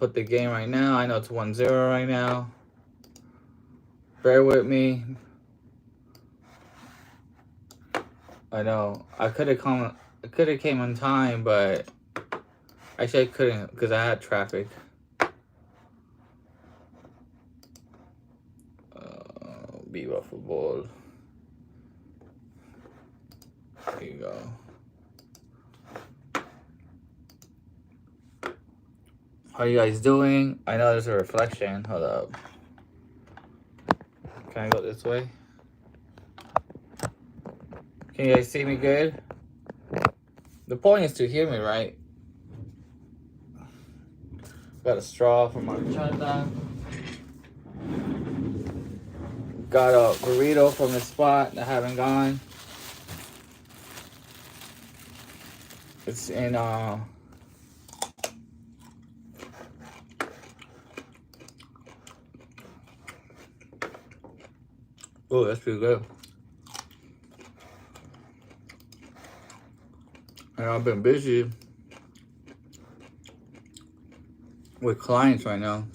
put the game right now. I know it's 1-0 right now. Bear with me. I know I could have came on time, but actually I couldn't because I had traffic. Viva football. There you go. How you guys doing? I know there's a reflection. Hold up. Can I go this way? Can you guys see me good? The point is to hear me, right? Got a straw for my chata. Got a burrito from the spot that I haven't gone. It's in oh, that's pretty good. And I've been busy with clients right now.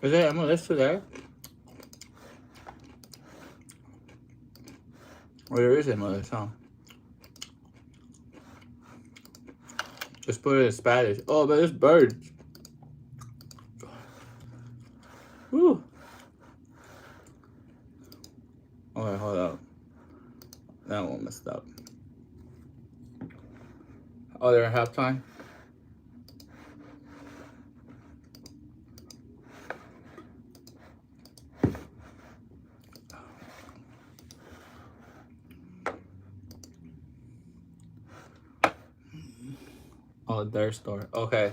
Is there MLS there? Oh, there is MLS, huh? Let's put it in Spanish. Oh, but there's birds. Woo. Okay, hold up. That one messed up. Oh, they're at halftime? Oh, their store. Okay.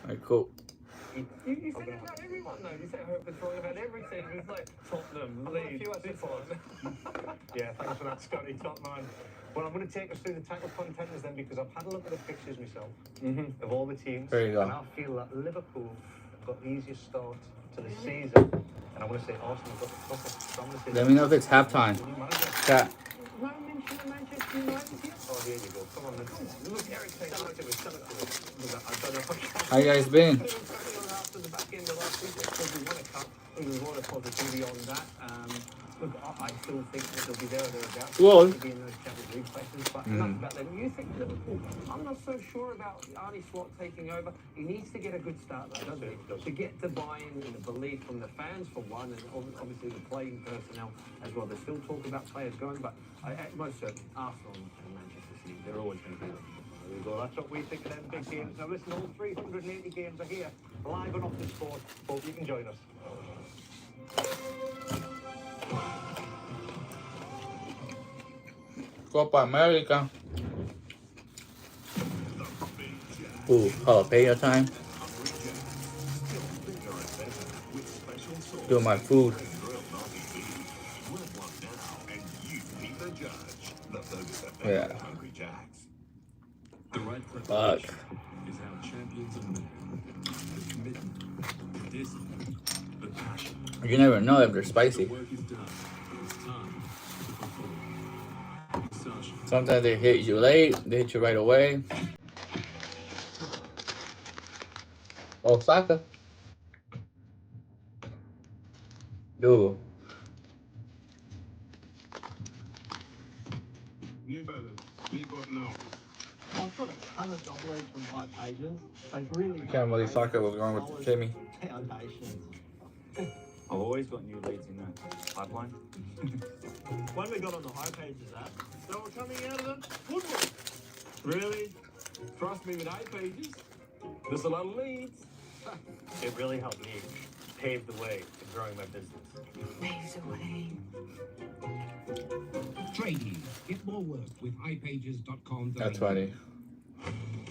Alright, cool. You said about everyone though. You said hope it's wrong about everything. It was like Tottenham, Leeds, this one. Yeah, thanks for that, Scotty. Top man. Well, I'm going to take us through the title contenders then because I've had a look at the pictures myself of all the teams. There you go. And I feel that Liverpool have got the easiest start to the season. And I want to say Arsenal got the toughest. So I'm going to say Let me know if it's halftime. Chat. No mention of Manchester United here. Oh, here you go. Come on, then. Look, Eric, say hello to us. Tell it to us. I don't know. How you guys been? After the back end of last week, we won a cup. We won a positivity on that. Look, I still think that they'll be there or thereabouts. Well, to be in those Champions League places, but enough about them. You think Liverpool? I'm not so sure about Arnie Slot taking over. He needs to get a good start, though, doesn't he? To get the buy-in and the belief from the fans for one, and obviously the playing personnel as well. There's still talk about players going, but most certainly Arsenal and Manchester City, they're always going to be there. Well, that's what we think of them big games. Now listen, all 380 games are here, live and off the sport. Hope you can join us. Copa America. Ooh, jalapeno time. Doing my food. Yeah. Fuck. You never know if they're spicy. Sometimes they hit you late, they hit you right away. Osaka. Ooh. I've got a ton of downloads from White Pages. They've really Can't believe Saka was going with Timmy. Foundations. I've always got new leads in the pipeline. When we got on the High Pages app, they were coming out of the woodwork. Really? Trust me with 8 pages. There's a lot of leads. It really helped me pave the way to growing my business. Paves the way. Trading. Get more work with highpages.com. That's funny.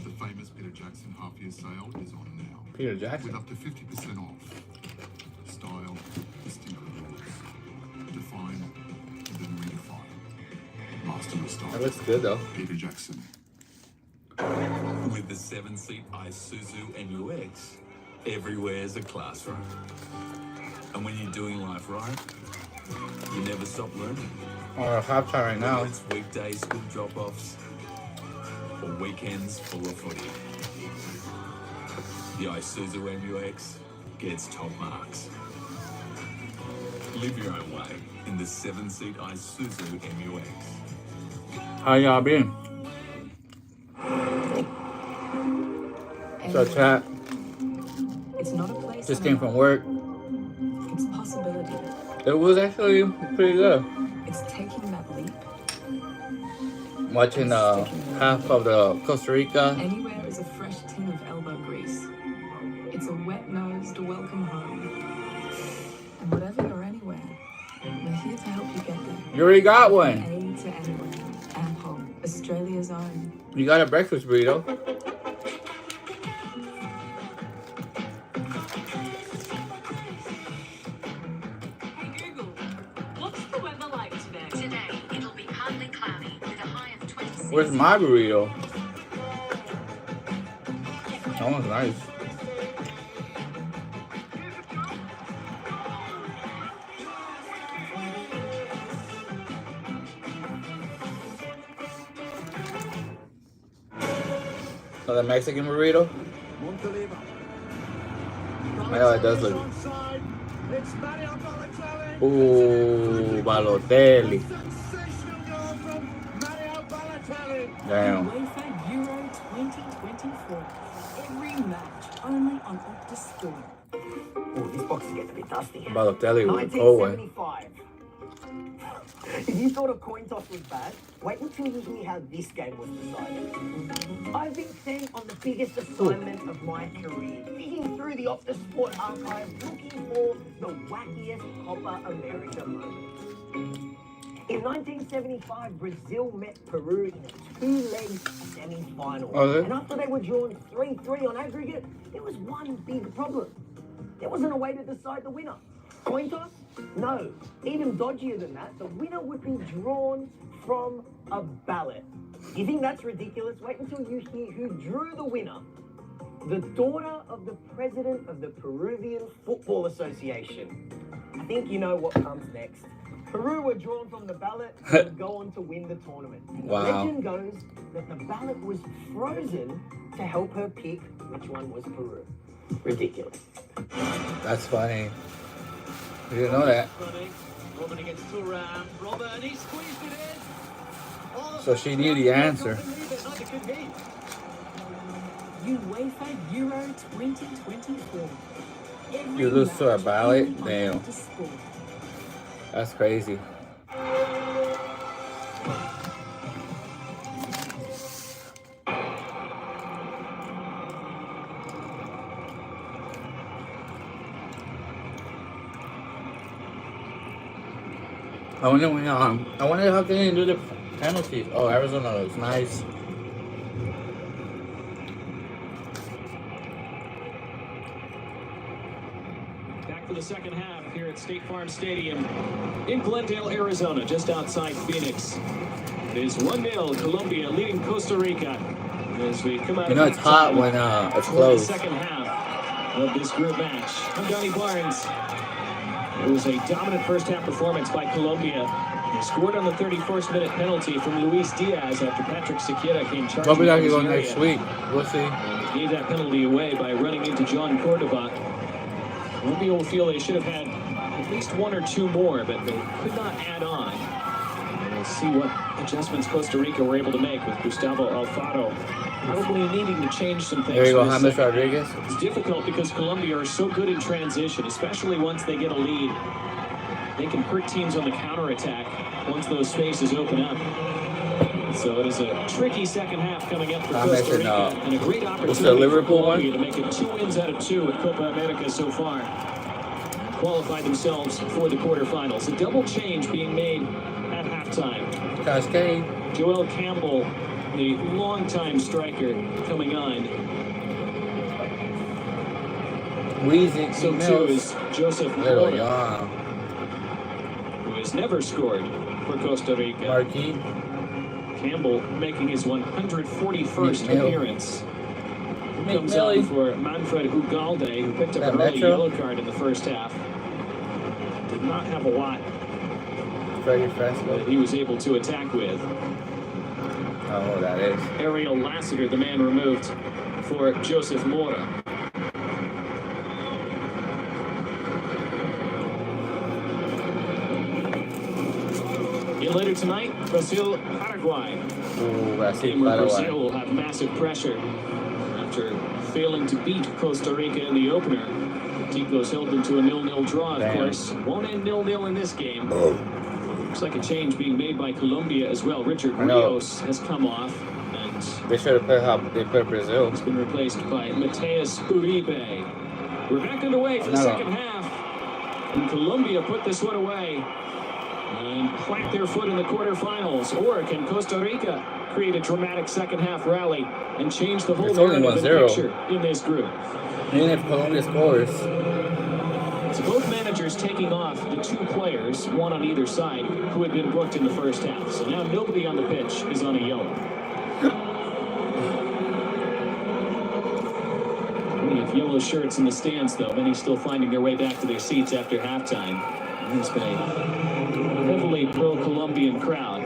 The famous Peter Jackson half-year sale is on now. Peter Jackson. With up to 50% off. Style, distinct rules. Define master style. That looks good though. Peter Jackson. With the 7-seat Isuzu MUX, everywhere's a classroom. And when you're doing life right, you never stop learning. Or a half time right now. Whether it's weekday school drop-offs or weekends full of footy. The Isuzu MUX gets top marks. Live your own way in the 7-seat Isuzu MUX. How y'all been? So chat, It's not a place. just came from work. It's possibility. It was actually pretty good. It's taking that leap. Watching half of the Costa Rica. Anywhere is a fresh tin of elbow grease. It's a wet-nosed welcome home. And whatever you're anywhere, we're here to help you get there. You already got one. A to anywhere. Ample. Australia's own. You got a breakfast burrito. Hey Google, what's the weather like today? Today, it'll be partly cloudy with a high of 26. Where's my burrito? That one's nice. So the Mexican burrito? I know it does look. Ooh, Balotelli. Damn. UEFA Euro 2024. Every match only on Optus Sport. Oh, this box is getting a bit dusty. Balotelli was a cold one. 1975. If you thought a coin toss was bad, wait until you hear how this game was decided. I've been sent on the biggest assignment of my career, digging through the Optus Sport archive, looking for the wackiest Copa America moment. In 1975, Brazil met Peru in a two-leg semi-final. Oh, and after they were drawn 3-3 on aggregate, there was one big problem. There wasn't a way to decide the winner. Coin toss? No. Even dodgier than that, the winner would be drawn from a ballot. You think that's ridiculous? Wait until you hear who drew the winner. The daughter of the president of the Peruvian Football Association. I think you know what comes next. Peru were drawn from the ballot and would go on to win the tournament. Wow. Legend goes that the ballot was frozen to help her pick which one was Peru. Ridiculous. That's funny. You didn't know that. Robin against Turan. Robin, he squeezed it in. Oh, So she knew the answer. UEFA Euro 2024. Every You lose to a match ballot? only on Damn. Optus Sport. That's crazy. I wonder how can they do the penalties. Oh, Arizona looks nice. Back for the second half here at State Farm Stadium in Glendale, Arizona, just outside Phoenix. It is 1-0, Colombia leading Costa Rica. As we come out You know it's hot when it's closed. The second half of this group match. I'm Donnie Barnes. It was a dominant first half performance by Colombia. They scored on the 31st minute penalty from Luis Diaz after Patrick Sequeira came charging. Probably not from his going area. next week. We'll see. They gave that penalty away by running into John Cordova. Colombia will feel they should have had at least one or two more, but they could not add on. And we'll see what adjustments Costa Rica were able to make with Gustavo Alfaro probably needing to change some things. There you go, for this James second Rodriguez. half. It's difficult because Colombia are so good in transition, especially once they get a lead. They can hurt teams on the counterattack once those spaces open up. So it is a tricky second half coming up for Costa Rica, and a great opportunity the Liverpool for Colombia to make it 2 wins out of 2 at Copa America so far. Qualify themselves for the quarterfinals. A double change being made at halftime. Cascade. Joel Campbell, the longtime striker, coming on. Weezy. So too is Joseph Little Mora, young. who has never scored for Costa Rica. Marquis. Campbell making his 141st appearance. Comes Millie. on for Manfred Ugalde, who picked up That an early Metro? yellow card in the first half. Did not have a lot Freddie Fresco. that he was able to attack with. I don't know what that is. Ariel Lassiter, the man removed for Joseph Mora. And later tonight, Brazil, Paraguay. Ooh, Brazil, Game where Brazil Paraguay. will have massive pressure after failing to beat Costa Rica in the opener. Ticos held them to a 0-0 draw, of Damn. course. Won't end 0-0 in this game. Looks like a change being made by Colombia as well. Richard I know. Rios has come off, and They should have put how they put Brazil. he's been replaced by Mateus Uribe. We're back underway for the No. second half. And Colombia put this one away and plant their foot in the quarterfinals. Or can Costa Rica create a dramatic second half rally and change the whole It's only narrative and 1-0. picture in this group? Even if Colombia scores, So both managers taking off the two players, one on either side, who had been booked in the first half. So now nobody on the pitch is on a yellow. Plenty of yellow shirts in the stands, though. Many still finding their way back to their seats after halftime. There's been a heavily pro-Colombian crowd.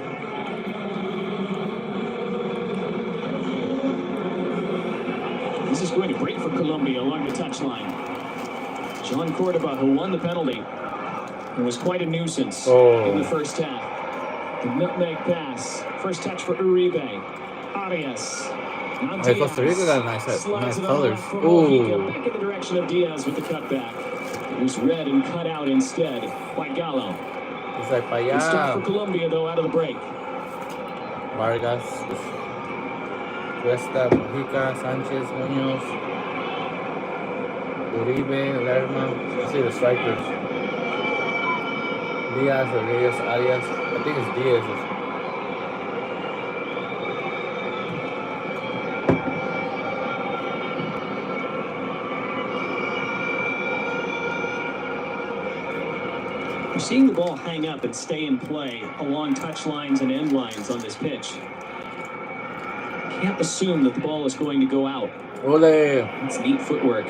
This is going to break for Colombia along the touchline. John Cordoba, who won the penalty, and was quite a nuisance in the first half. The nutmeg pass. First touch for Uribe. Arias. Now Hey, Costa Rica got nice Slides it on colors. left for Mojica. Ooh. Back in the direction of Diaz with the cutback. It was read and cut out instead by Gallo. It's like Good start for Paya, Colombia, though, out of the break. Vargas, Cuesta, Mojica, Sanchez, Munoz, Uribe, Lerma. Let's see the strikers. Diaz, Rodriguez, Arias. I think it's Diaz. We're seeing the ball hang up and stay in play along touch lines and end lines on this pitch. Can't assume that the ball is going to go out. Ole. That's neat footwork.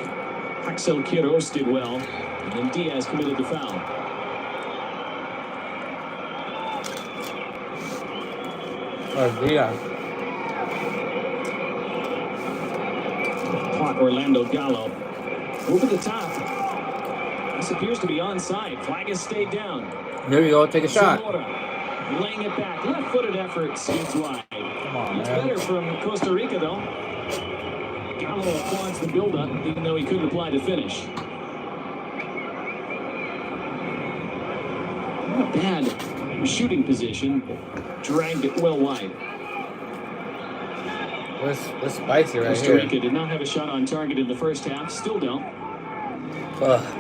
Axel Quiroz did well, and then Diaz committed the foul. Oh, Diaz. Caught Orlando Gallo. Over the top. This appears to be onside. Flag has stayed down. There we go. Take a shot. Zamora laying it back. Left-footed effort skids wide. Come on, It's man. better from Costa Rica, though. Gallo applauds the build-up, even though he couldn't apply the finish. Not bad shooting position. Dragged it well wide. What's spicy right Costa here? Rica did not have a shot on target in the first half. Still don't. Ugh.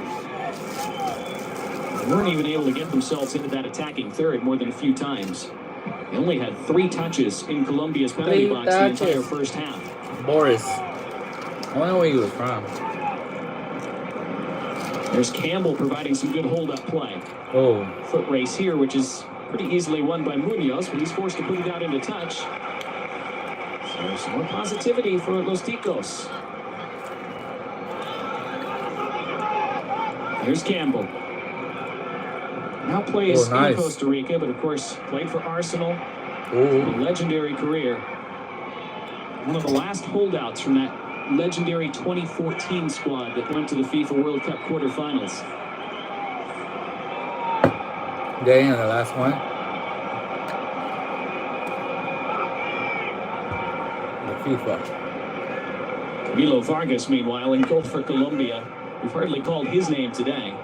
They weren't even able to get themselves into that attacking third more than a few times. They only had 3 touches in Colombia's penalty 3 box the entire touches. first half. Boris. I wonder where he was from. There's Campbell providing some good hold-up play. Oh, Foot race here, which is pretty easily won by Munoz, but he's forced to put it out into touch. So some more positivity for Los Ticos. Here's Campbell. Now plays Oh, nice. in Costa Rica, but of course played for Arsenal. ooh. A legendary career. One of the last holdouts from that legendary 2014 squad that went to the FIFA World Cup quarterfinals. Day in the last one. The FIFA. Camilo Vargas, meanwhile, in goal for Colombia. We've hardly called his name today.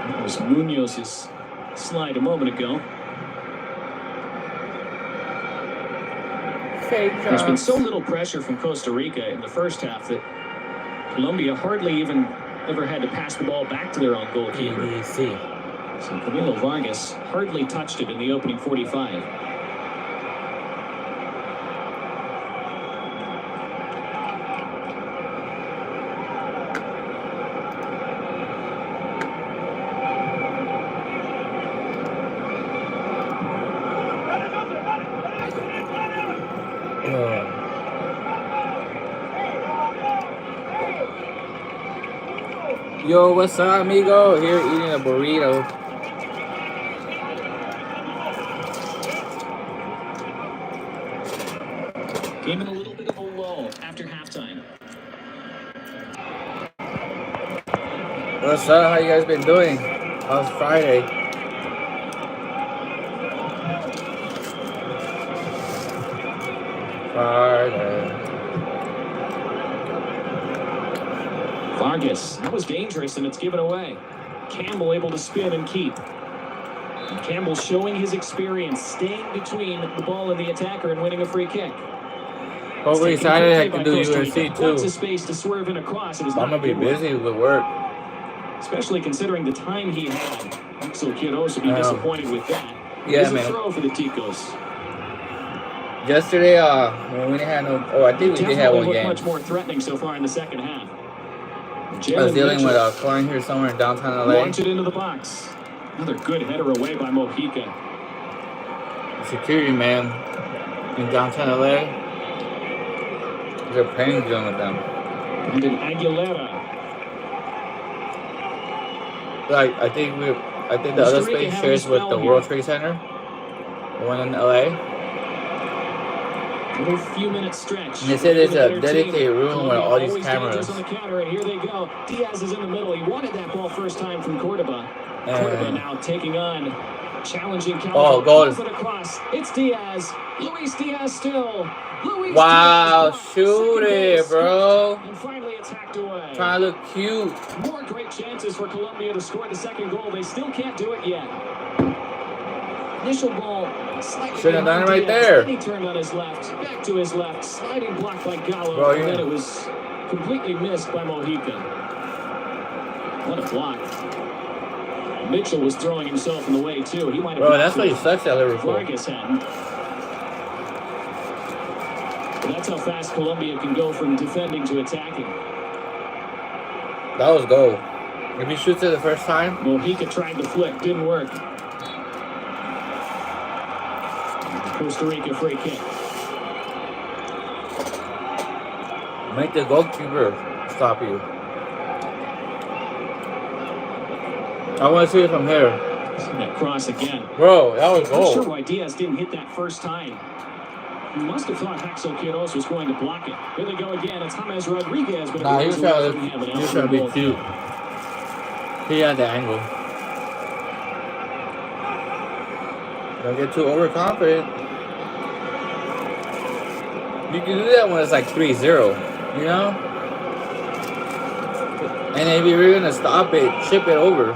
That was Munoz's slide a moment ago. There's been so little pressure from Costa Rica in the first half that Colombia hardly even ever had to pass the ball back to their own goalkeeper. EDC. So Camilo Vargas hardly touched it in the opening 45. Yo, what's up, amigo? Here eating a burrito. Game in a little bit of a lull after halftime. What's up? How you guys been doing? How's Friday? Vargas, that was dangerous and it's given away. Campbell able to spin and keep. And Campbell showing his experience, staying between the ball and the attacker and winning a free kick. Hopefully Saturday I can do UFC too. Lots of space to swerve in across. It is I'm gonna be busy with work. Especially considering the time he had. So Quiroz would be disappointed with that. Yeah, It's man. a throw for the Ticos. Yesterday, when we didn't have no, I think we did have one game. Much more threatening so far in the second half. I was dealing with a client here somewhere in downtown LA. Launch it into the box. Another good header away by Mojica. Security man in downtown LA. They're playing dealing with them. And an Aguilera. Like I think the other space shares with the World Trade Center. The one in LA. A few minutes stretch. They said it's a dedicated room with all these cameras. On the counter, and here they go. Diaz is in the middle. He wanted that ball first time from Cordoba. Cordoba now taking on challenging Calvin. Oh, goal. Across. It's Diaz. Luis Diaz still. Luis wow, Diaz shoot it, bro. And finally it's hacked away. Trying to look cute. More great chances for Colombia to score the second goal. They still can't do it yet. Initial ball slightly. Should have done it right there. He turned on his left, back to his left, sliding block by Gallo, bro, and then it was completely missed by Mojica. What a block. Mitchell was throwing himself in the way too. He might have. Bro, that's why he sucks at Liverpool. Vargas had. But that's how fast Colombia can go from defending to attacking. That was goal. If he shoots it the first time. Mojica tried to flick, didn't work. Costa Rica free kick. Make the goalkeeper stop you. I want to see it from here. See that cross again. Bro, that was I'm not goal. sure why Diaz didn't hit that first time. He must have thought Axel Quiroz was going to block it. Here they go again. It's James Rodriguez. But Nah, he was trying to be cute. He had the angle. Don't get too overconfident. You can do that when it's like 3-0, you know? And if you're really gonna stop it, chip it over.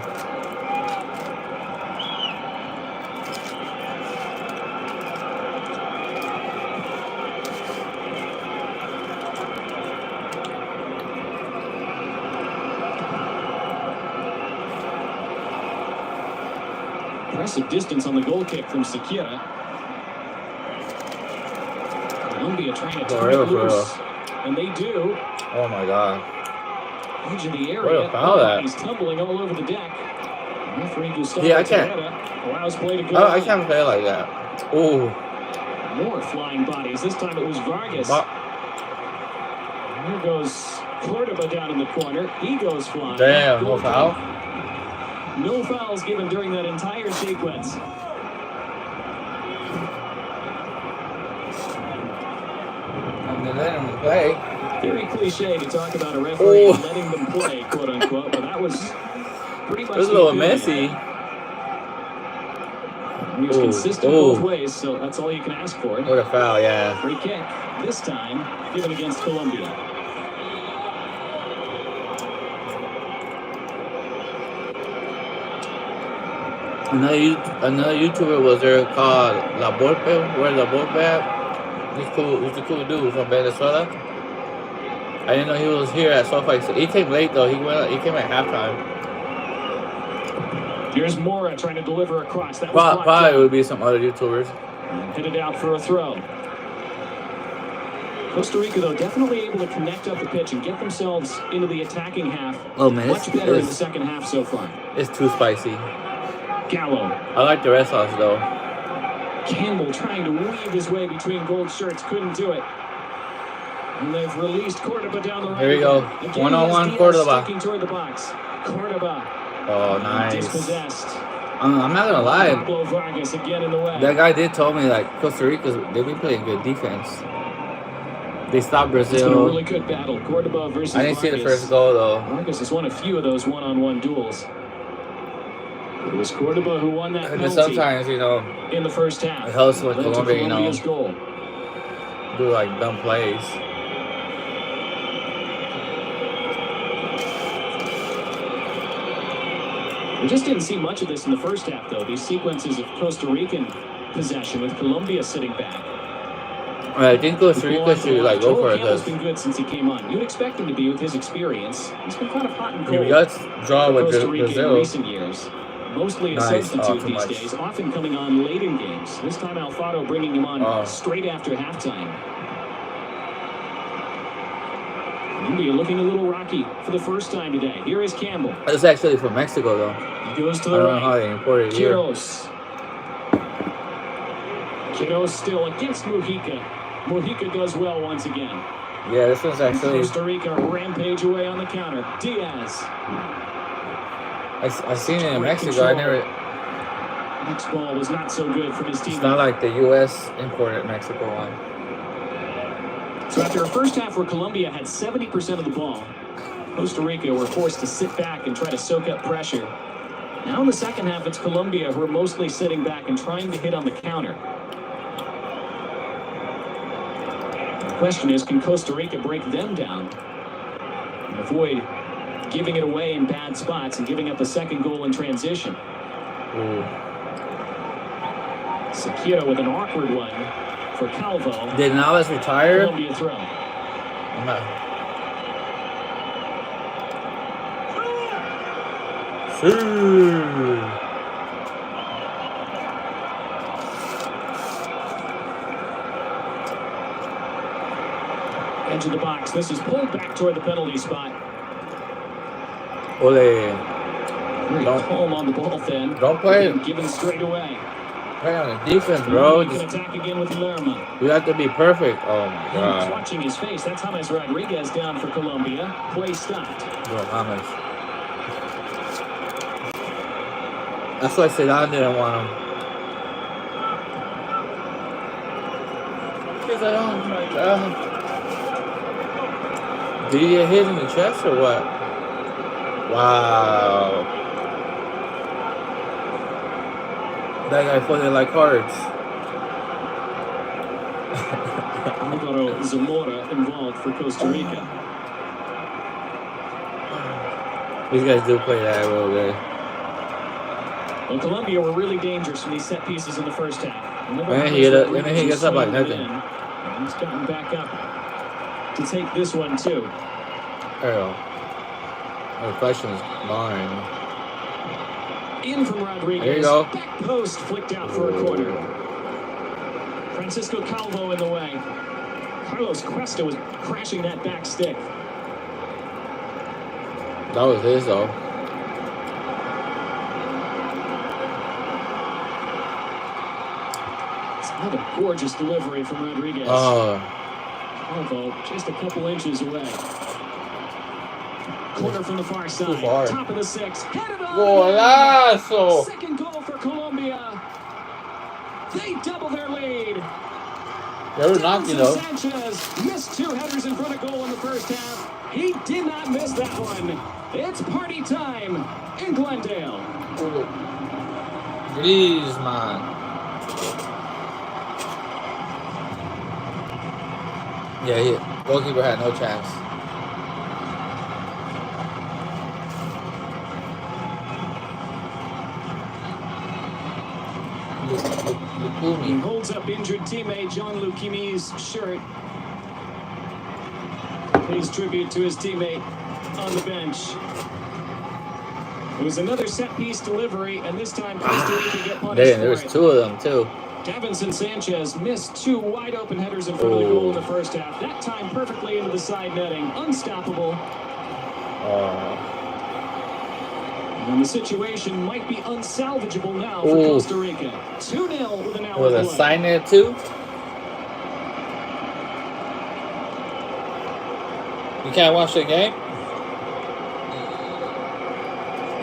Impressive distance on the goal kick from Sekira. Colombia trying to turn it loose. And they do. Oh my god. Edge of the area. What a foul that. He's tumbling all over the deck. Yeah, I can't. Allows play to go. I can't play like that. Ooh. More flying bodies. This time it was Vargas. Here goes Cordoba down in the corner. He goes flying. Damn, no foul? No fouls given during that entire sequence. And then let him play. Very cliche to talk about a referee letting them play, quote unquote, but that was pretty much. It was a little messy. He was consistent both ways, so that's all you can ask for. What a foul, yeah. Free kick, this time given against Colombia. Another YouTuber was there called La Volpe. Where La Volpe at? He's cool. He's a cool dude from Venezuela. I didn't know he was here at SoFi. He came late though. He came at halftime. Here's Mora trying to deliver across. That probably it would be some other YouTubers. Headed out for a throw. Costa Rica, though, definitely able to connect up the pitch and get themselves into the attacking half. Oh man, much better in the second half so far. It's too spicy. Gallo. I like the red sauce though. Campbell trying to weave his way between gold shirts, couldn't do it. And they've released Cordoba down the right. Here we go. One-on-one Cordoba. Toward the box. Cordoba. Oh, nice. Dispossessed. I'm not gonna lie. Pablo Vargas again in the way. That guy did tell me like Costa Rica, they be playing good defense. They stopped Brazil. It's been a really good battle. Cordoba versus I didn't see the Vargas. first goal though. Vargas has won a few of those one-on-one duels. It was Cordoba who won that And penalty sometimes, you know, in the first half. it helps when Led to Colombia, you know, Colombia's goal. do like dumb plays. We just didn't see much of this in the first half, though. These sequences of Costa Rican possession with Colombia sitting back. I think Costa Rica should like go for it Campbell's because been good since he came on. You'd expect him to be with his experience. He's been kind of hot and we cold. got draw with Costa Rica in Brazil. recent years. Mostly a Nice. substitute Too these much. days, often coming on late in games. This time Alfaro bringing him on straight after halftime. India looking a little rocky for the first time today. Here is Campbell. That's actually from Mexico though. He goes to I the don't know right. how they imported it here. Quiroz. Quiroz still against Mujica. Mujica does well once again. Yeah, this one's actually. Costa Rica rampage away on the counter. Diaz. I seen it in Mexico. I never. Next ball was not so good from his team. It's not like the U.S. imported Mexico one. So after a first half where Colombia had 70% of the ball, Costa Rica were forced to sit back and try to soak up pressure. Now in the second half, it's Colombia who are mostly sitting back and trying to hit on the counter. The question is, can Costa Rica break them down and avoid giving it away in bad spots and giving up a second goal in transition? Ooh. Sakira with an awkward one for Calvo. Did Navas retire? Colombia throw. I'm not. Edge of the box. This is pulled back toward the penalty spot. Ole. Very calm on the ball then. Don't play. Given straight away. Play on the defense, bro. You can attack again with Lerma. You have to be perfect. Oh my He's god. watching his face. That's James Rodriguez down for Colombia. Play stopped. Bro, James. That's why Sedan didn't want him. He's like, oh my god. Did he get hit in the chest or what? Wow. That guy folded like cards. Alvaro Zamora involved for Costa Rica. These guys do play that real good. Well, Colombia were really dangerous from these set pieces in the first half. And then he gets up like nothing. And he's gotten back up to take this one too. Arrow. The question is mine. In from Rodriguez. There you go. Back post flicked out for a corner. Francisco Calvo in the way. Carlos Cuesta was crashing that back stick. That was his though. It's another gorgeous delivery from Rodriguez. Oh. Calvo just a couple inches away. Corner from the far side. far. Top of the six. Headed on. Golazo. Second goal for Colombia. They double their lead. They were knocking though. Sanchez missed two headers in front of goal in the first half. He did not miss that one. It's party time in Glendale. Griezmann. Yeah, goalkeeper had no chance. He holds up injured teammate John Lukimi's shirt. Pays tribute to his teammate on the bench. It was another set-piece delivery, and this time Costa Rica get punished Damn, there was for it. two of them too. Davinson Sanchez missed two wide-open headers in front of the goal in the first half. That time perfectly into the side netting. Unstoppable. And the situation might be unsalvageable now for Costa Rica. 2-0 with an hour Was a play. sign there too? You can't watch the game?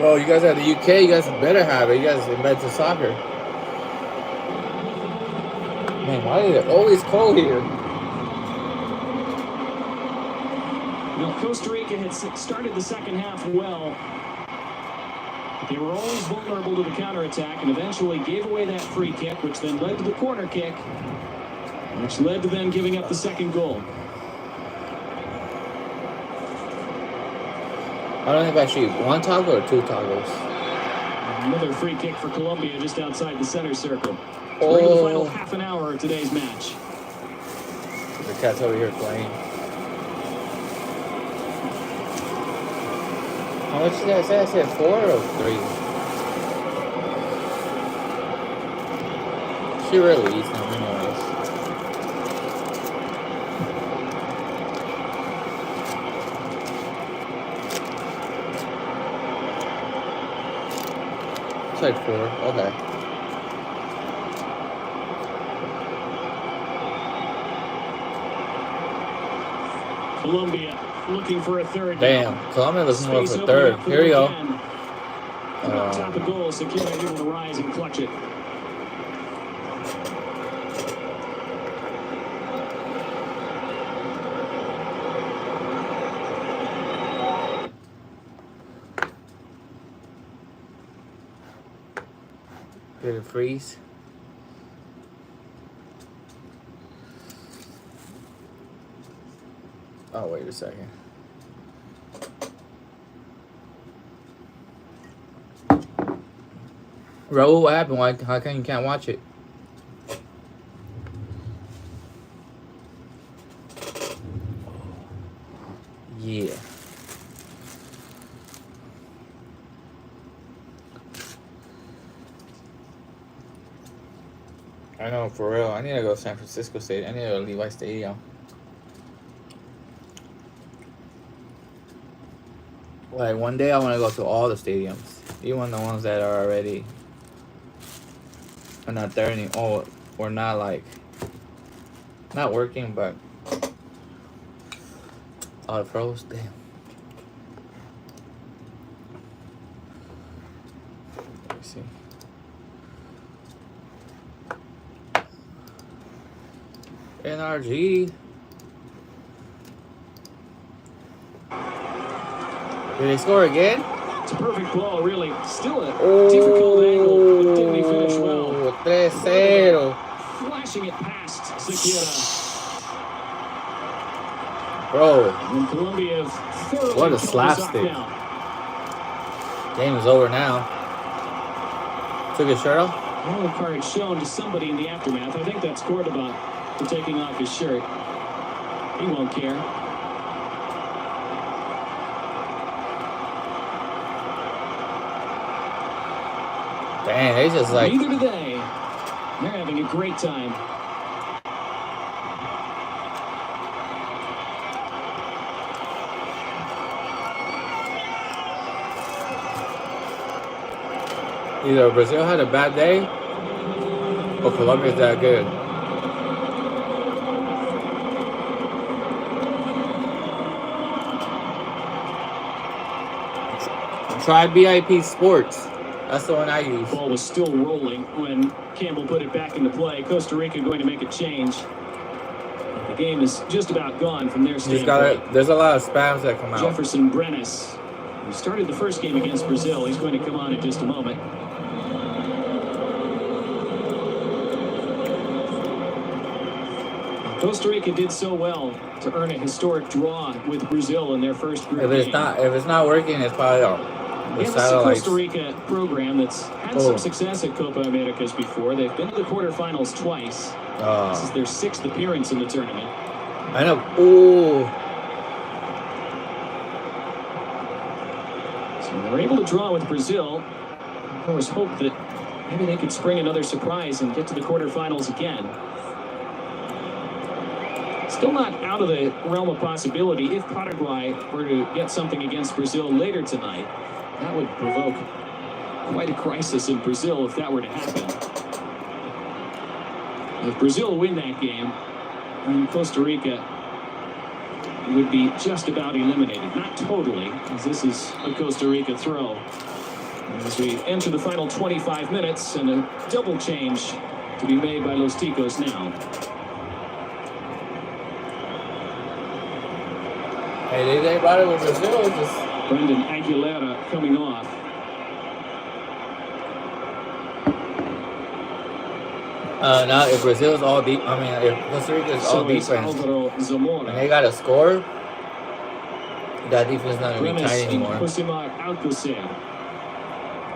Well, you guys at the UK, you guys better have it. You guys invented soccer. Man, why is it always cold here? Well, Costa Rica had started the second half well. They were always vulnerable to the counterattack and eventually gave away that free kick, which then led to the corner kick, which led to them giving up the second goal. I don't think I shoot one taco or two tacos. Another free kick for Colombia just outside the center circle. We're in the final half an hour of today's match. The cat's over here playing. How much did I say? I said 4 or 3? She really eats them anyways. It's like 4. Okay. Colombia looking for a third. Damn, Colombia looking more for third. Here we go. Top of goal, Sakira able to rise and clutch it. Did it freeze? Oh, wait a second. Raul, what happened? Why? How come you can't watch it? Yeah. I know, for real. I need to go to San Francisco State. I need to go to Levi Stadium. Like, one day I want to go to all the stadiums. Even the ones that are already are not there anymore. Or not, like, not working, but all the pros. Damn. Let me see. NRG. Did they score again? It's a perfect ball, really. Still a difficult angle, but didn't he finish well? 3-0. Flashing it past Sakira. Bro. And Colombia thoroughly What a called this slapstick. out. Game is over now. Took his shirt off? Yellow card shown to somebody in the aftermath. I think that's Cordoba for taking off his shirt. He won't care. Dang, they just like... Neither do they. They're having a great time. Either Brazil had a bad day or Colombia's that good. Try BIP Sports. That's the one I use. Ball was still rolling when Campbell put it back into play. Costa Rica going to make a change. The game is just about gone from their standpoint. There's a lot of spams that come out. Jefferson Brenes, who started the first game against Brazil, he's going to come on in just a moment. Costa Rica did so well to earn a historic draw with Brazil in their first group game. If it's not working, it's probably the It's a satellites. Costa Rica program that's had some success at Copa Americas before. They've been to the quarterfinals twice. This is their 6th appearance in the tournament. I know. Ooh. So they were able to draw with Brazil. Of course, hope that maybe they could spring another surprise and get to the quarterfinals again. Still not out of the realm of possibility if Paraguay were to get something against Brazil later tonight. That would provoke quite a crisis in Brazil if that were to happen. If Brazil win that game, then Costa Rica would be just about eliminated. Not totally, because this is a Costa Rica throw. As we enter the final 25 minutes, and a double change to be made by Los Ticos now. Hey, they brought it with Brazil. Just Brendan Aguilera coming off. now if Brazil's all deep, I mean if Costa Rica's all defense, and they got a score, that defense is not gonna be tight anymore. Josimar Alcocer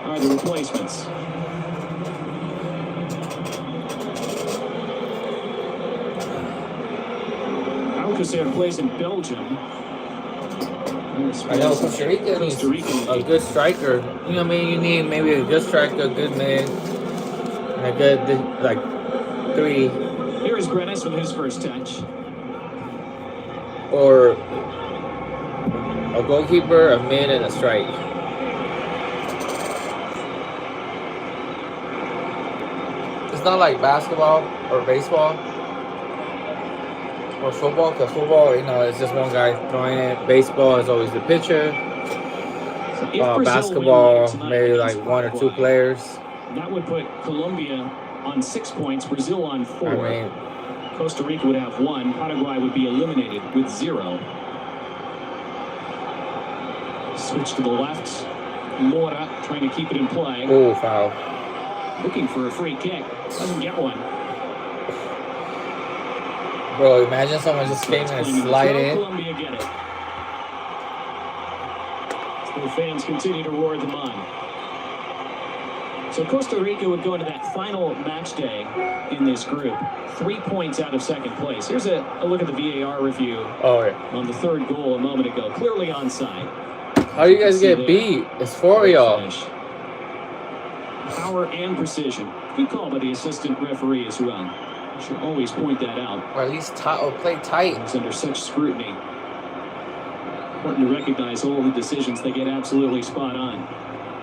are the replacements. Alcocer plays in Belgium. I know Costa Rica needs a good striker. You know what I mean? You need maybe a good striker, a good mid, and a good, like, 3. Here is Brenes with his first touch. Or a goalkeeper, a mid, and a strike. It's not like basketball or baseball or football, because football, you know, it's just one guy throwing it. Baseball is always the pitcher. Basketball, maybe like 1 or 2 players. That would put Colombia on 6 points, Brazil on 4. I mean, Costa Rica would have 1. Paraguay would be eliminated with 0. Switch to the left. Mora trying to keep it in play. oh, foul. Looking for a free kick. Doesn't get one. Bro, imagine someone just came and slide in. Colombia get it. The fans continue to roar them on. So Costa Rica would go into that final match day in this group. 3 points out of second place. Here's a look at the VAR review on the third goal a moment ago. Clearly onside. How do you guys get beat? It's 4 of y'all. Power and precision. Good call by the assistant referee as well. You should always point that out. Or at least play tight. It's under such scrutiny. Important to recognize all the decisions they get absolutely spot on.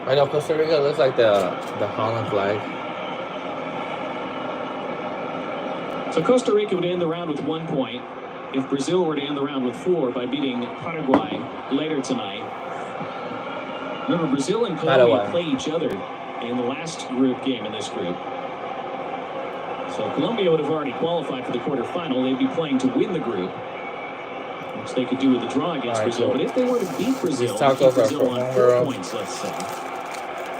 I know Costa Rica looks like the Holland flag. So Costa Rica would end the round with 1 point. If Brazil were to end the round with 4 by beating Paraguay later tonight. Remember, Brazil and Colombia play each other in the last group game in this group. So Colombia would have already qualified for the quarterfinal. They'd be playing to win the group, which they could do with a draw against Brazil. But if they were to beat Brazil, keep Brazil on 4 points, let's say.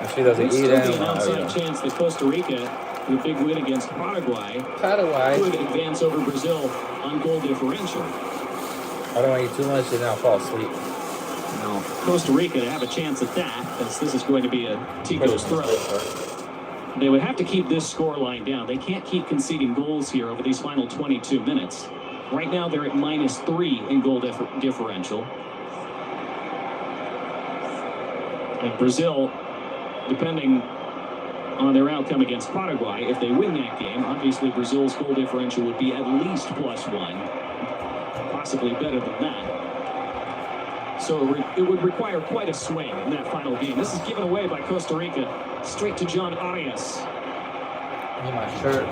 If she doesn't eat them, an outside chance that Costa Rica, with a big win against Paraguay, would advance over Brazil on goal differential. I don't want to eat too much and then I'll fall asleep. No, Costa Rica to have a chance at that, as this is going to be a Tico's throw. They would have to keep this score line down. They can't keep conceding goals here over these final 22 minutes. Right now, they're at -3 in goal differential. And Brazil, depending on their outcome against Paraguay, if they win that game, obviously Brazil's goal differential would be at least +1, possibly better than that. So it would require quite a swing in that final game. This is given away by Costa Rica, straight to John Arias. Need my shirt.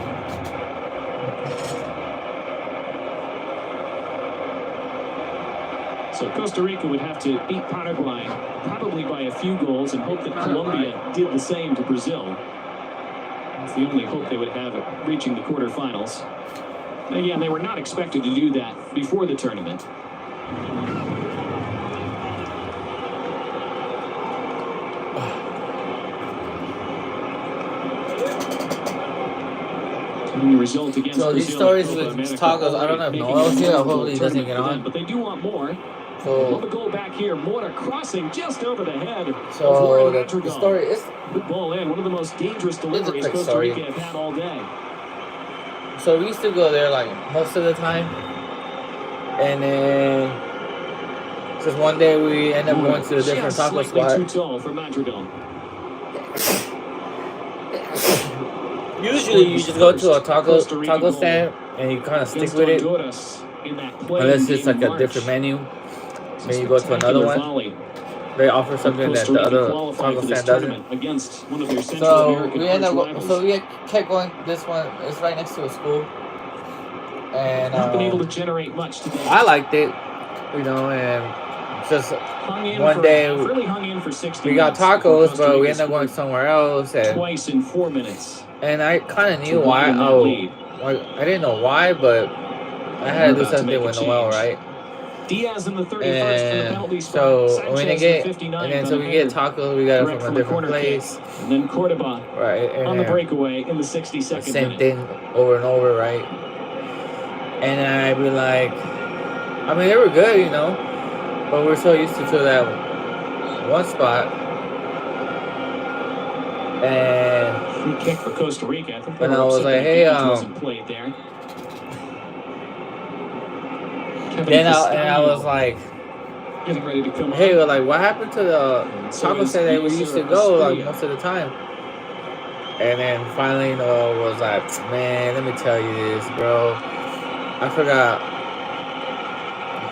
So Costa Rica would have to beat Paraguay, probably by a few goals, and hope that Colombia did the same to Brazil. That's the only hope they would have at reaching the quarterfinals. And again, they were not expected to do that before the tournament. The result against so these stories with tacos, I don't know if Noel's here. Hopefully he doesn't get on. But they do want more. So love a goal back here. Mora crossing just over the head. So the story is good ball in. One of the most dangerous deliveries Costa Rica have had all day. So we used to go there like most of the time, and then just one day we end up going to a different taco spot. Too tall for Madrigal. Usually you just go to a taco stand and you kind of stick with it, unless it's like a different menu. Then you go to another one. They offer something that the other taco stand doesn't. So we end up we kept going. This one is right next to a school, and not been able to generate much today. I liked it, you know, and just Hung in one for, day really hung in for 60 we got minutes before tacos, Costa but we Rica ended up going scored somewhere else, twice in 4 minutes. and I kind of To knew why. widen that Oh, lead. like, I didn't know why, but I had to do About to something make a with Noel, change. right? Diaz in the 31st for the penalty And spot. so when they Sanchez get, in the 59th and then on so a we get header tacos, we got it direct from a from the different corner kick. place, And then Cordoba right? on the And breakaway in the 62nd same minute. thing over and over, right? And I'd be like, I mean, they were good, you know, but we're so used to that one spot. And Free kick for Costa Rica. I think they and were I was upset like, that hey, Gibbons wasn't played there. then I was like, getting ready to come hey, on. like, what happened to the So taco is stand that we User used to go, like, Estrella. most of the time? And then finally, Noel was like, man, let me tell you this, bro. I forgot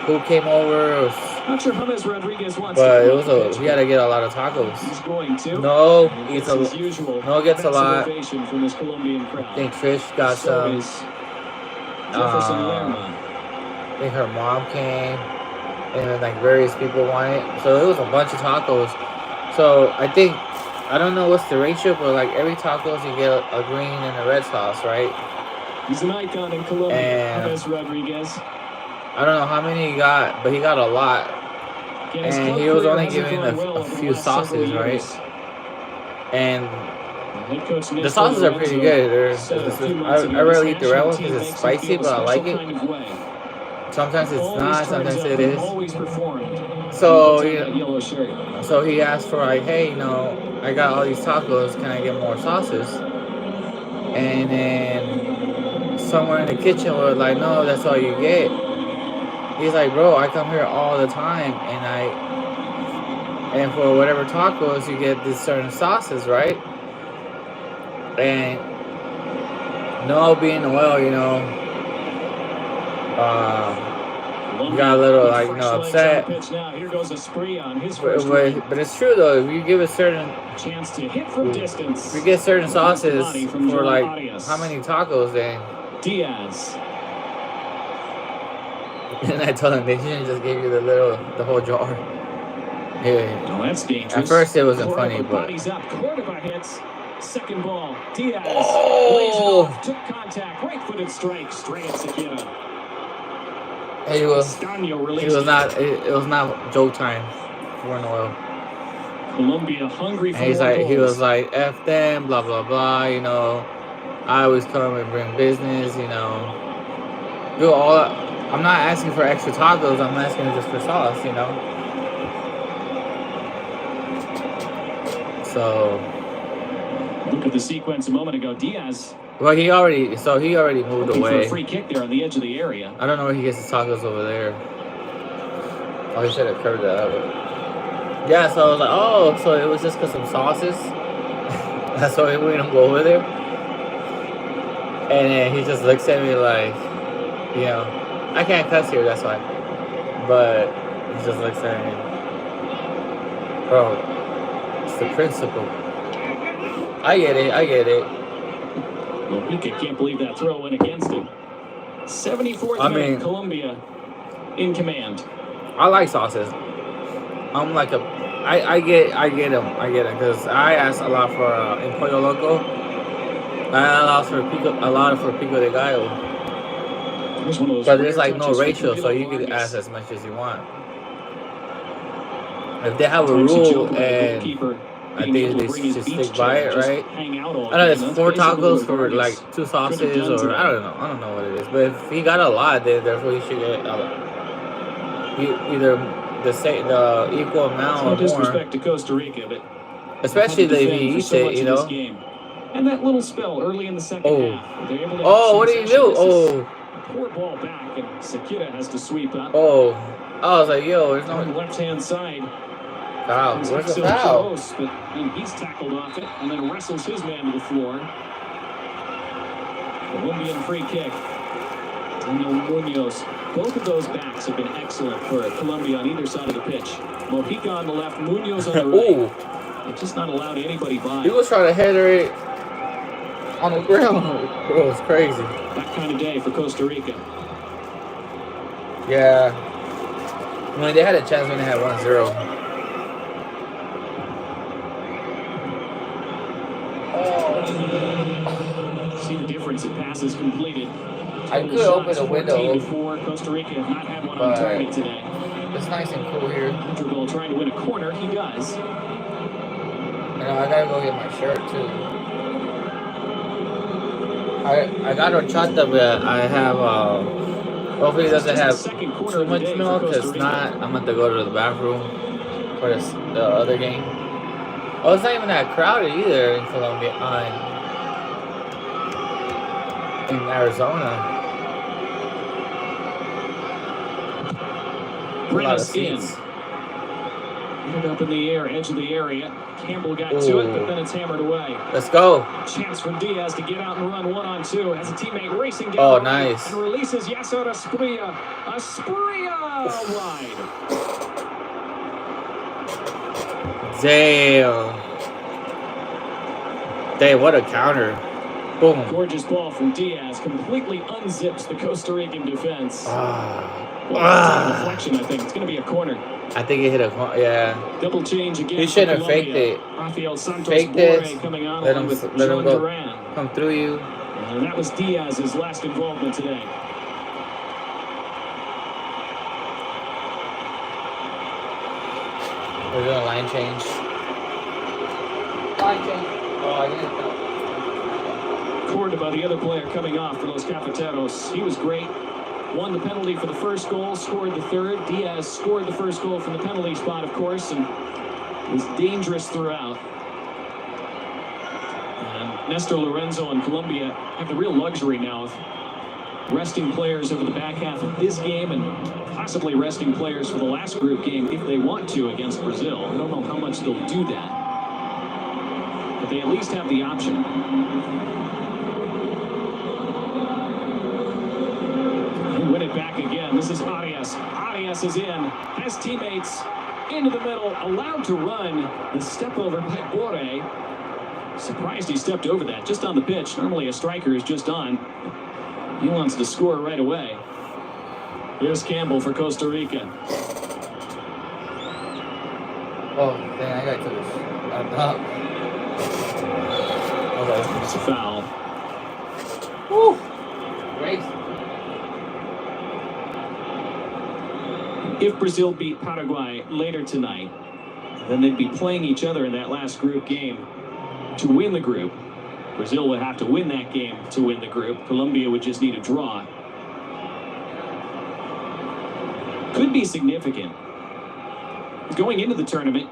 who came over, Not sure James Rodriguez wants but to it come was off the pitch, he had to get a lot of tacos. He's going to. No, And eats gets his a, usual no gets a massive lot. ovation from this Colombian crowd. I think Trish got So some. is Jefferson Lerma. I think her mom came, and then like various people wanted. So it was a bunch of tacos. So I think, I don't know what's the ratio, but like every tacos you get a green and a red sauce, right? He's an icon in Colombia, And James Rodriguez. I don't know how many he got, but he got a lot. Again, his And club he was career only hasn't giving gone well a over the few last several sauces, right? years. And Head coach the Néstor sauces are pretty Lorenzo good. said a few I months ago, rarely this eat the red one national because team it's makes him spicy, feel a but I like special it. kind of way. Sometimes it's Always not, turns sometimes up it and is. always performed. So, He you puts on that yellow shirt. so he asked for like, hey, you know, I got all these tacos, can I get more sauces? And then somewhere in the kitchen was like, no, that's all you get. He's like, bro, I come here all the time, and for whatever tacos you get these certain sauces, right? And Noel being Noel, you know, got a little like, you know, upset. Here goes a spree on his But, first win. but it's true though. If you give a certain, Chance to hit from distance. if you get certain sauces From for like Arias. how many tacos, then. Diaz. And I told him they shouldn't just give you the whole jar. Yeah. Oh, that's dangerous. At first it wasn't Cordoba funny, but. bodies up. Cordoba hits. Second ball. Diaz. Oh! Lays it off. Took contact. Right-footed strike. Straight at Sekira. It was not. It was not joke time for Noel. Colombia hungry for And he's more like, goals. he was like, F them, blah blah blah. You know, I always come and bring business. You know, do all. I'm not asking for extra tacos. I'm asking just for sauce. You know. So. Look at the sequence a moment ago. Diaz. Well, he already moved looking away. for a free kick there on the edge of the area. I don't know where he gets his tacos over there. Oh, he should have curved that up. Yeah, so I was like, oh, so it was just because some sauces. That's why we don't go over there. And then he just looks at me like, you know, I can't cuss here, that's why. But he just looks at me, bro, it's the principle. I get it. Well, Rica can't believe that throw went against him. 74th minute, Colombia in command. I like sauces. I'm like I get them because I ask a lot for in Pollo Loco. I ask for a lot for pico de gallo. But there's like no ratio, so you can ask as much as you want. If they have a rule and I think they should stick by it, right? I know it's 4 tacos for like 2 sauces, or I don't know what it is. But if he got a lot, then therefore he should get either the equal amount or more. Disrespect to Costa Rica, but especially if he eats it, you know. And that little spell early in the second half. Oh, what did he do? Oh, poor ball back, and Sekira has to sweep up. Oh, I was like, yo, there's no on the left-hand side. Foul. Where's the foul? Close, but he's tackled off it and then wrestles his man to the floor. Colombian free kick. Daniel Munoz. Both of those backs have been excellent for Colombia on either side of the pitch. Mojica on the left, Munoz on the right. They're just not allowed anybody by. He was trying to header it on the ground. Bro, it's crazy. That kind of day for Costa Rica. Yeah. mean, they had a chance when they had 1-0. See the difference in passes completed. I could open the window, 14-4. Costa Rica have not had one on target today. It's nice and cool here. Interval trying to win a corner. He does. You know, I gotta go get my shirt too. I got horchata, but I have hopefully it doesn't have too much milk. It's not. I'm going to go to the bathroom for the other game. Oh, it's not even that crowded either in Colombia. In Arizona. A lot of seats. Ended up in the air, edge of the area. Campbell got to it, but then it's hammered away. Let's go. Chance for Diaz to get out and run 1-on-2. Has a teammate racing down. Oh, nice. And releases Yasser Asprilla. Asprilla wide. Damn. Damn, what a counter. Boom. Gorgeous ball from Diaz. Completely unzips the Costa Rican defense. Deflection, I think. It's going to be a corner. I think it hit a corner, yeah. Double change again. He shouldn't have faked it. Rafael Santos Faked it. Coming on Let him go. Duran. Come through you. And that was Diaz's last involvement today. We're doing a line change. Line change. Oh, I didn't know. Cordoba, the other player coming off for Los Cafeteros. He was great. Won the penalty for the first goal, scored the third. Diaz scored the first goal from the penalty spot, of course, and was dangerous throughout. And Nestor Lorenzo and Colombia have the real luxury now of resting players over the back half of this game and possibly resting players for the last group game if they want to against Brazil. I don't know how much they'll do that, but they at least have the option. Win it back again. This is Arias. Arias is in. Has teammates into the middle. Allowed to run. The step over by Borre. Surprised he stepped over that. Just on the pitch. Normally a striker is just on. He wants to score right away. Here's Campbell for Costa Rica. Oh, dang, I got to this. Okay. It's a foul. Woo! Great. If Brazil beat Paraguay later tonight, then they'd be playing each other in that last group game to win the group. Brazil would have to win that game to win the group. Colombia would just need a draw. Could be significant. Going into the tournament,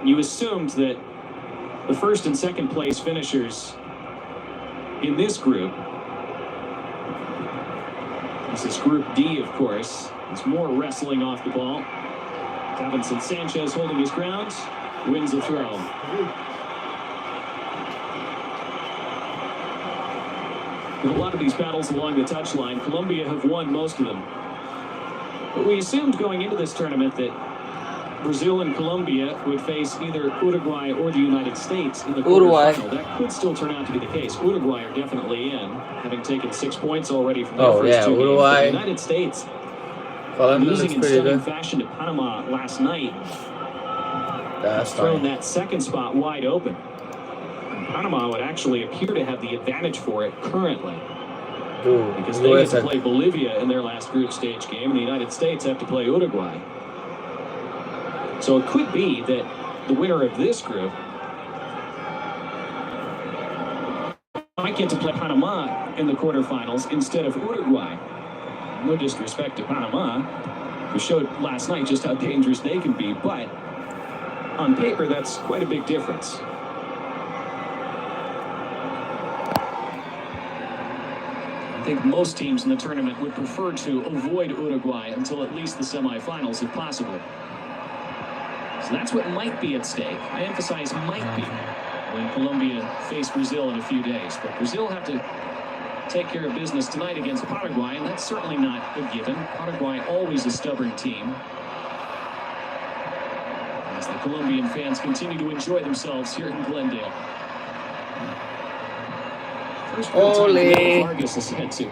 you assumed that the first and second place finishers in this group, this is Group D, of course. It's more wrestling off the ball. Davinson Sanchez holding his ground, wins the throw. In a lot of these battles along the touchline, Colombia have won most of them. But we assumed going into this tournament that Brazil and Colombia would face either Uruguay or the United States in the quarterfinal. That could still turn out to be the case. Uruguay are definitely in, having taken 6 points already from their first two Uruguay. games. The United States losing in stunning fashion to Panama last night. That's thrown that second spot wide open. And Panama would actually appear to have the advantage for it currently. Because they get to play Bolivia in their last group stage game, and the United States have to play Uruguay. So it could be that the winner of this group might get to play Panama in the quarterfinals instead of Uruguay. No disrespect to Panama, who showed last night just how dangerous they can be, but on paper, that's quite a big difference. I think most teams in the tournament would prefer to avoid Uruguay until at least the semifinals if possible. So that's what might be at stake. I emphasize might be when Colombia face Brazil in a few days. But Brazil have to take care of business tonight against Paraguay, and that's certainly not a given. Paraguay always a stubborn team. As the Colombian fans continue to enjoy themselves here in Glendale. First time Vargas is set to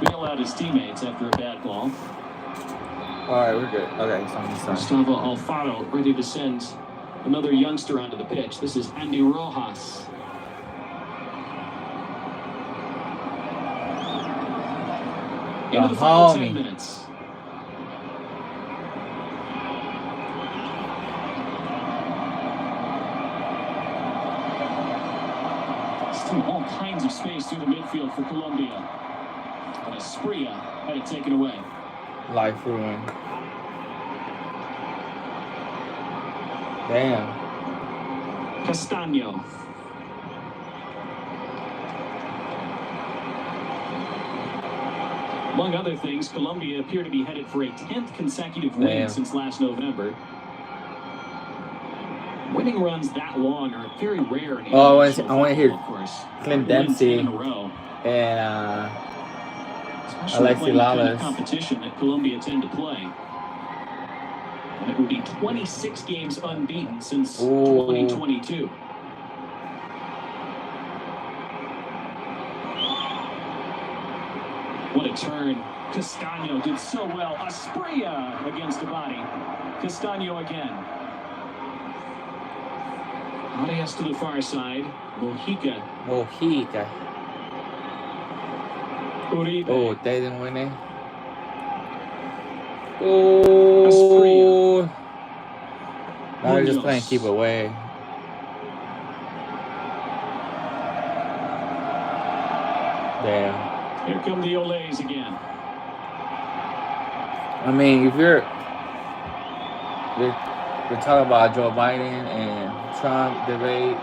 bail out his teammates after a bad ball. Alright, we're good. Okay, it's on this side. Gustavo Alfaro ready to send another youngster onto the pitch. This is Andy Rojas. Into the final 10 minutes. Still all kinds of space through the midfield for Colombia. But Asprilla had it taken away. Life ruin. Damn. Castaño. Among other things, Colombia appear to be headed for a 10th consecutive win since last November. Winning runs that long are very rare. In I want to hear of course. Clint Dempsey and Alexi Lalas. Competition that Colombia tend to play. And it would be 26 games unbeaten since 2022. What a turn. Castaño did so well. Asprilla against the body. Castaño again. Hayas to the far side. Mojica. Uribe. Oh, they didn't win it. Oh. Now they're just playing keep away. Damn. Here come the Olays again. I mean, if you're talking about Joe Biden and Trump debate,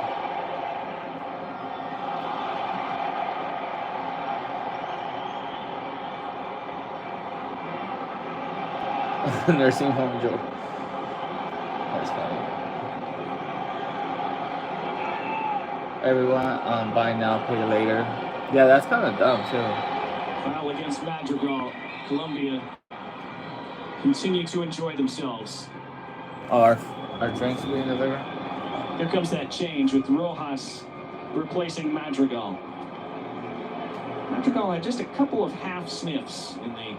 nursing home joke. That's funny. Everyone, buy now, pay later. Yeah, that's kind of dumb too. Foul against Madrigal. Colombia continue to enjoy themselves. Oh, our drinks being delivered. Here comes that change with Rojas replacing Madrigal. Madrigal had just a couple of half sniffs in the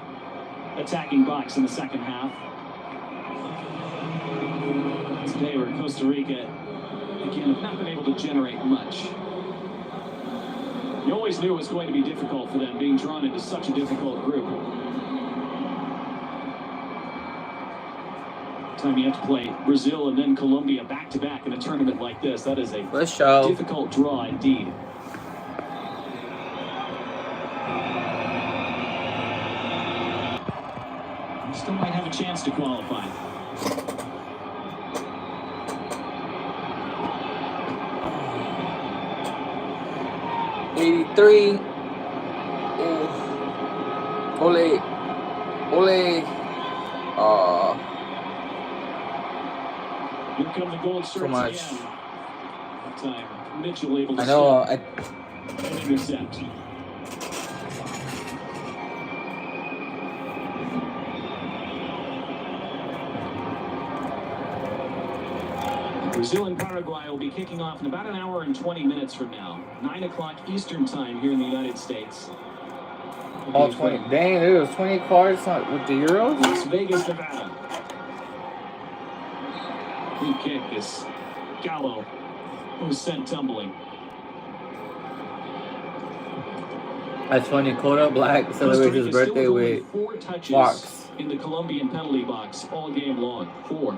attacking box in the second half. Today we're in Costa Rica. Again, have not been able to generate much. You always knew it was going to be difficult for them, being drawn into such a difficult group. Time you have to play Brazil and then Colombia back-to-back in a tournament like this. That is a difficult draw indeed. Still might have a chance to qualify. '83. Ole. Here come the gold shirts much. again. That time, Mitchell able to I know. and intercept. Brazil and Paraguay will be kicking off in about an hour and 20 minutes from now. 9 o'clock Eastern time here in the United States. All 20. Dang, there was 20 cards with the Euros? Las Vegas, Nevada. Good kick is Gallo, who's sent tumbling. That's funny. Costa Black celebrates his birthday with 4 touches Fox in the Colombian penalty box all game long. 4.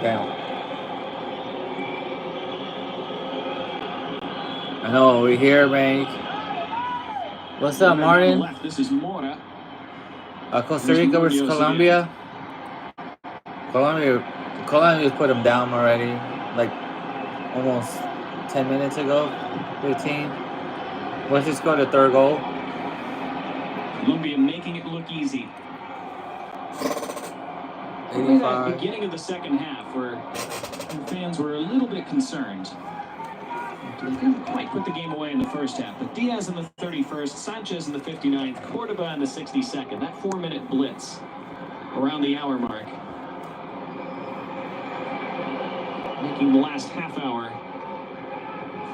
Damn. I know, we're here, man. What's up, Martin? This is Mora. Costa Rica versus Colombia. Colombia's put them down already, like almost 10 minutes ago, 15. Let's just go to the third goal. Colombia making it look easy. 85. Beginning of the second half, where fans were a little bit concerned. They couldn't quite put the game away in the first half, but Diaz in the 31st, Sanchez in the 59th, Cordoba in the 62nd. That 4-minute blitz around the hour mark, making the last half hour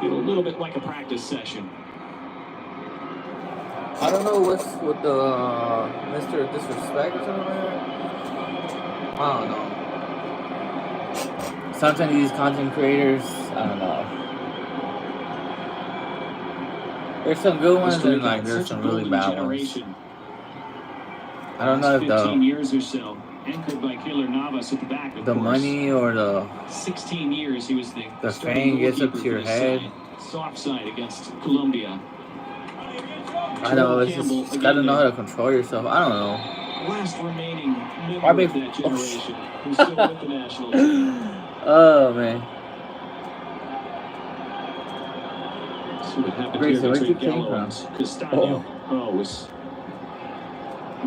feel a little bit like a practice session. I don't know what's with the Mr. Disrespect or something like that. I don't know. Sometimes these content creators, I don't know. There's some good ones and like there's some really bad ones. I don't know if 15 years or so, anchored by Keylor Navas at the back, of the course. money or the 16 years he was the fame gets up to your head. Soft side against Colombia. I know, it's just, you gotta know how to control yourself. I don't know. Last remaining member of that generation who's still with the national team. Oh, man. See what happened Grayson, here where'd you between came Gallo from? and Castano. Oh, it was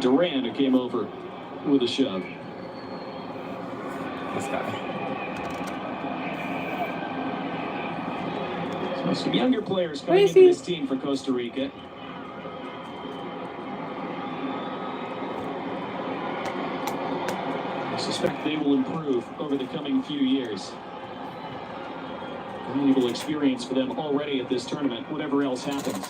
Durant who came over with a shove. This guy. So some younger players coming into this team for Costa Rica. I suspect they will improve over the coming few years. Valuable experience for them already at this tournament, whatever else happens.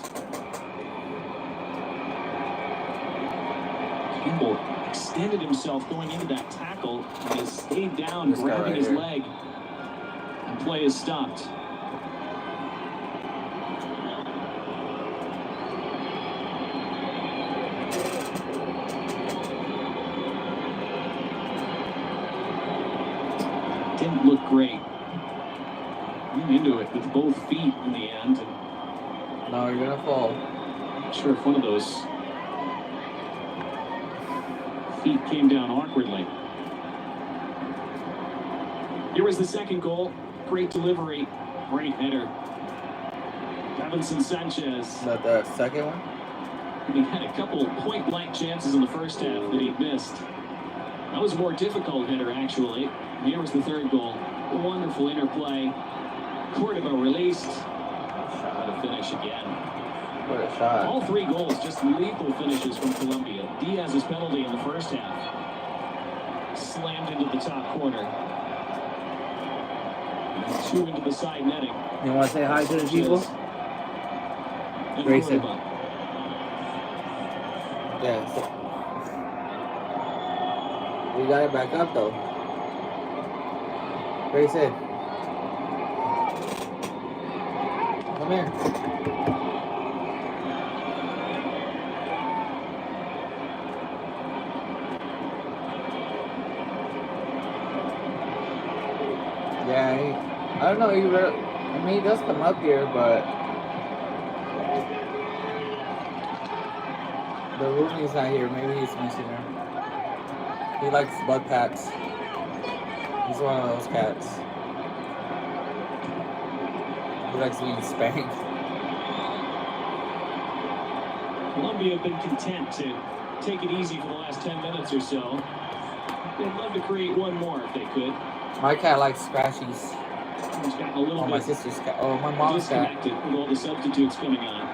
Campbell extended himself going into that tackle and he stayed down, grabbing his leg, and play is stopped. Didn't look great. Went into it with both feet in the end. And now you're gonna fall. Not sure if one of those feet came down awkwardly. Here was the second goal. Great delivery. Great header. Davinson Sanchez. Is that the second one? He had a couple point-blank chances in the first half that he missed. That was a more difficult header, actually. Here was the third goal. A wonderful interplay. Cordoba released. Shot to finish again. What a shot. All three goals just lethal finishes from Colombia. Diaz's penalty in the first half. Slammed into the top corner. And two into the side netting. You want to say hi to the people? Grayson. Yes. We got it back up though. Grayson. Come here. Yeah, I don't know. I mean, he does come up here, but the roomie's not here. Maybe he's missing her. He likes butt pats. He's one of those cats. He likes being spanked. Colombia have been content to take it easy for the last 10 minutes or so. They'd love to create one more if they could. My cat likes scratchies. He's gotten a little my bit sister's cat. Oh, my mom's cat. disconnected with all the substitutes coming on.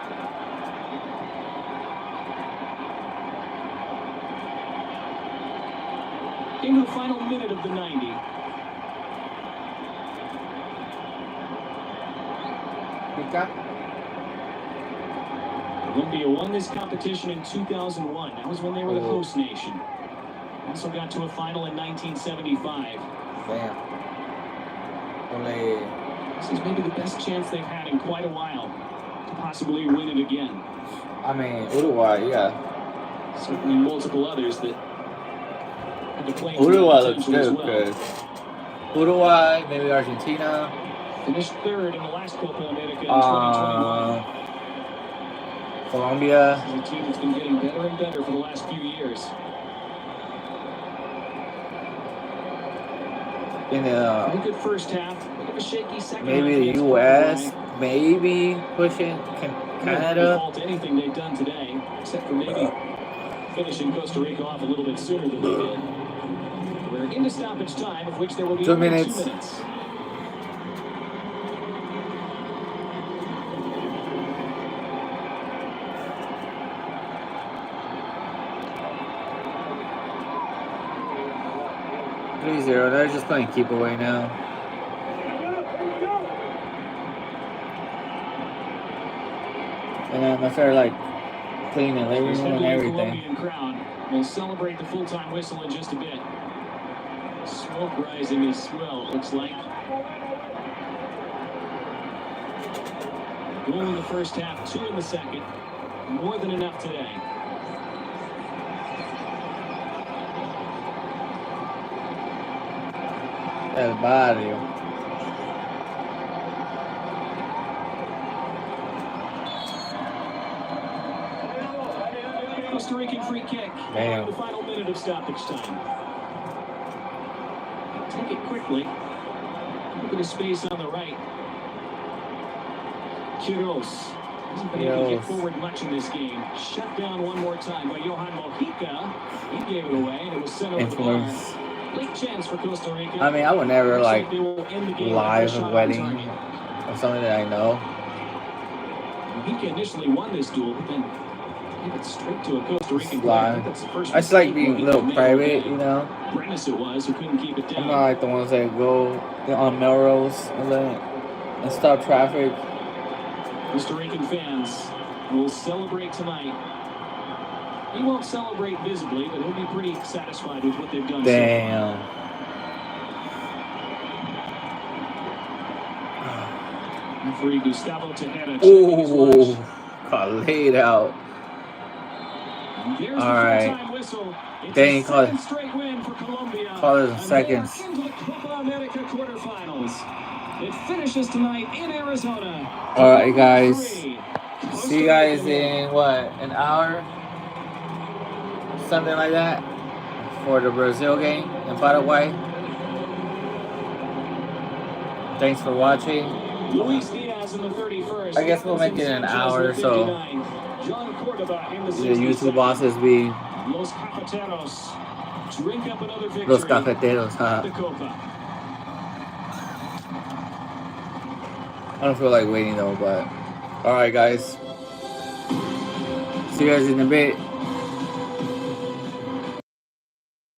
Into the final minute of the 90. Rica? Colombia won this competition in 2001. That was when they were the host nation. Also got to a final in 1975. Damn. Only. This is maybe the best chance they've had in quite a while to possibly win it again. I mean, Uruguay, yeah. Certainly multiple others that had to play. Uruguay looks good, because Uruguay, maybe Argentina. Finished third in the last ConmebolCopaAmerica in 2021. Colombia. This is a team that's been getting better and better for the last few years. In a good first half, bit of a shaky second maybe half. The U.S., maybe pushing Canada. Fault anything they've done today, except for maybe finishing Costa Rica off a little bit sooner than they did. We're into stoppage time, of which there will be 2 minutes. 2 minutes. 3-0. They're just playing keep away now. And then I started like cleaning the living room and everything. Colombian crowd will celebrate the full-time whistle in just a bit. Smoke rising as well, it looks like. Goal in the first half, 2 in the second. More than enough today. El barrio. Costa Rican free kick. Damn. The final minute of stoppage time. Take it quickly. A bit of space on the right. Quiroz hasn't been able to get forward much in this game. Shut down one more time by Johan Mojica. He gave it away, and it was sent over the bar. Late chance for Costa Rica. I mean, I would never like live a wedding or something that I know. Mojica initially won this duel, but then gave it straight to a Costa Rican player. I just like being a little private, you know. Brennus it was who couldn't keep it down. I'm not like the ones that go on Melrose and stop traffic. Costa Rican fans will celebrate tonight. He won't celebrate visibly, but he'll be pretty satisfied with what they've done. Damn. Referee Gustavo Tejera. Ooh, got laid out. All right. Dang, call it. Call it in seconds. Into the Copa America quarterfinals. It finishes tonight in Arizona. All right, guys. See you guys in what, an hour? Something like that for the Brazil game in Paraguay. Thanks for watching. Luis Diaz in the 31st. I guess we'll make it an hour or so. John Córdoba in the The YouTube bosses be Los Cafeteros drink up another victory. Los Cafeteros, huh? The Copa. I don't feel like waiting though, but alright guys. See you guys in a bit.